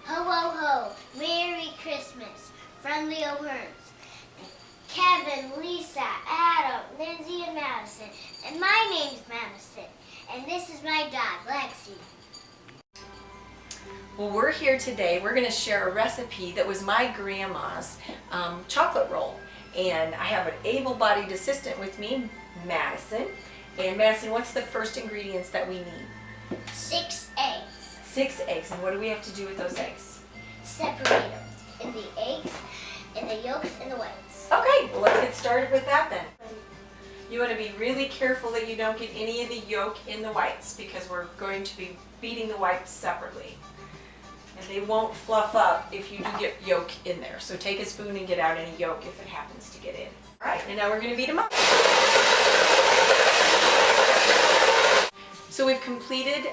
Ho, ho, ho. Merry Christmas from the O'Hearns. Kevin, Lisa, Adam, Lindsay, and Madison. And my name's Madison. And this is my dog, Lexi. Well, we're here today. We're going to share a recipe that was my grandma's chocolate roll. And I have an able-bodied assistant with me, Madison. And Madison, what's the first ingredients that we need? 6 eggs. 6 eggs. And what do we have to do with those eggs? Separate them in the eggs, and the yolks, and the whites. Okay, well, let's get started with that then. You want to be really careful that you don't get any of the yolk in the whites because we're going to be beating the whites separately. And they won't fluff up if you do get yolk in there. So take a spoon and get out any yolk if it happens to get in. All right, and now we're going to beat them up. So we've completed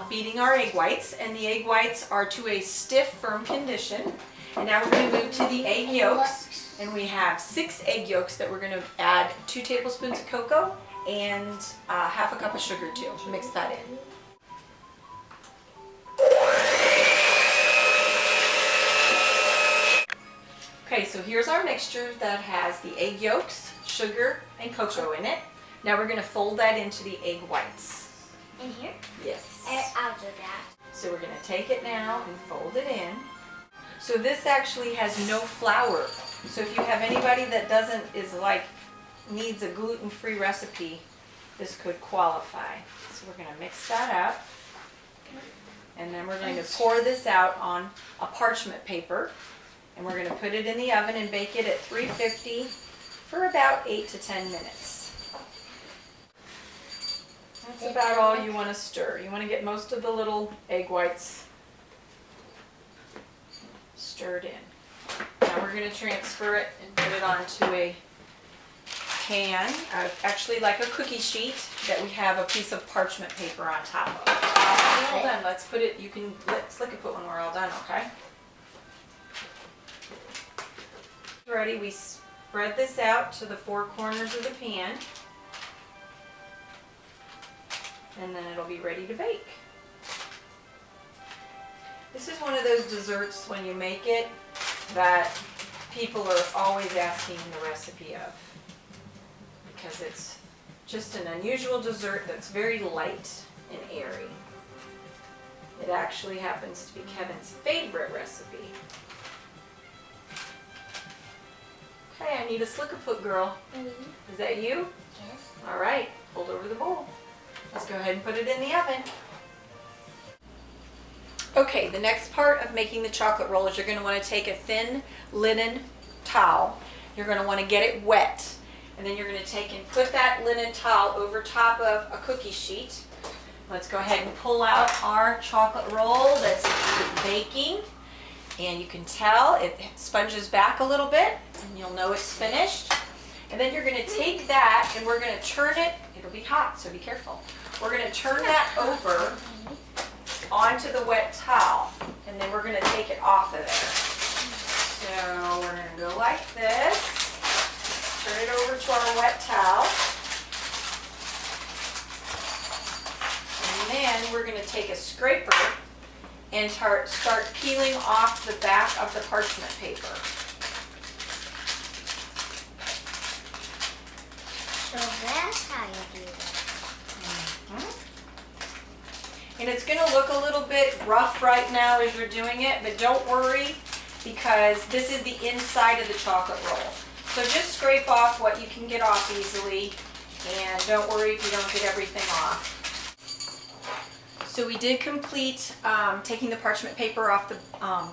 beating our egg whites, and the egg whites are to a stiff, firm condition. And now we're going to move to the egg yolks. And we have 6 egg yolks that we're going to add 2 tablespoons of cocoa and half a cup of sugar to mix that in. Okay, so here's our mixture that has the egg yolks, sugar, and cocoa in it. Now we're going to fold that into the egg whites. In here? Yes. I'll do that. So we're going to take it now and fold it in. So this actually has no flour. So if you have anybody that needs a gluten-free recipe, this could qualify. So we're going to mix that up. And then we're going to pour this out on a parchment paper. And we're going to put it in the oven and bake it at 350 for about 8 to 10 minutes. That's about all you want to stir. You want to get most of the little egg whites stirred in. Now we're going to transfer it and put it onto a pan, actually like a cookie sheet that we have a piece of parchment paper on top of. Hold on, let's put it, you can slick it put when we're all done, okay? Ready, we spread this out to the 4 corners of the pan, and then it'll be ready to bake. This is one of those desserts when you make it that people are always asking the recipe of, because it's just an unusual dessert that's very light and airy. It actually happens to be Kevin's favorite recipe. Okay, I need a slick-a-foot girl. Is that you? Yes. All right, hold over the bowl. Let's go ahead and put it in the oven. Okay, the next part of making the chocolate roll is you're going to want to take a thin linen towel. You're going to want to get it wet. And then you're going to take and put that linen towel over top of a cookie sheet. Let's go ahead and pull out our chocolate roll that's baking. And you can tell it sponges back a little bit, and you'll know it's finished. And then you're going to take that and we're going to turn it. It'll be hot, so be careful. We're going to turn that over onto the wet towel, and then we're going to take it off of there. So we're going to go like this, turn it over to our wet towel, and then we're going to take a scraper and start peeling off the back of the parchment paper. So that's how you do that. And it's going to look a little bit rough right now as you're doing it, but don't worry because this is the inside of the chocolate roll. So just scrape off what you can get off easily, and don't worry if you don't get everything off. So we did complete taking the parchment paper off the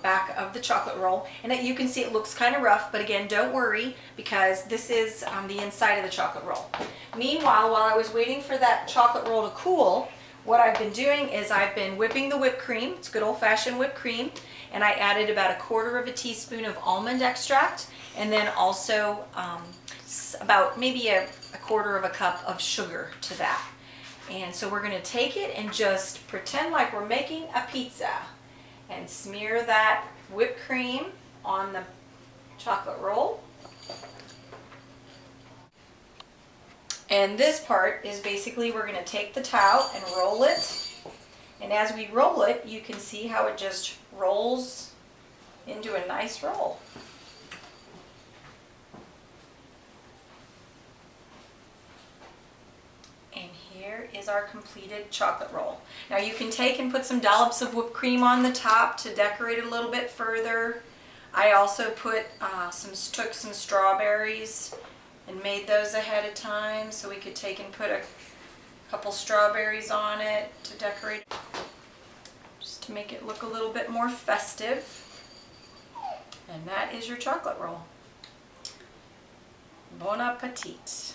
back of the chocolate roll, and you can see it looks kind of rough, but again, don't worry because this is the inside of the chocolate roll. Meanwhile, while I was waiting for that chocolate roll to cool, what I've been doing is I've been whipping the whipped cream. It's good old-fashioned whipped cream, and I added about 1/4 teaspoon of almond extract, and then also about maybe a 1/4 cup of sugar to that. And so we're going to take it and just pretend like we're making a pizza and smear that whipped cream on the chocolate roll. And this part is basically we're going to take the towel and roll it. And as we roll it, you can see how it just rolls into a nice roll. And here is our completed chocolate roll. Now you can take and put some dollops of whipped cream on the top to decorate it a little bit further. I also put took some strawberries and made those ahead of time so we could take and put a couple strawberries on it to decorate, just to make it look a little bit more festive. And that is your chocolate roll. Bon appetit.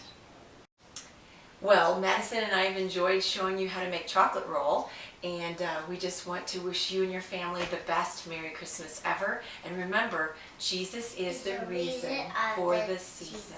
Well, Madison and I have enjoyed showing you how to make chocolate roll, and we just want to wish you and your family the best Merry Christmas ever. And remember, Jesus is the reason for the season.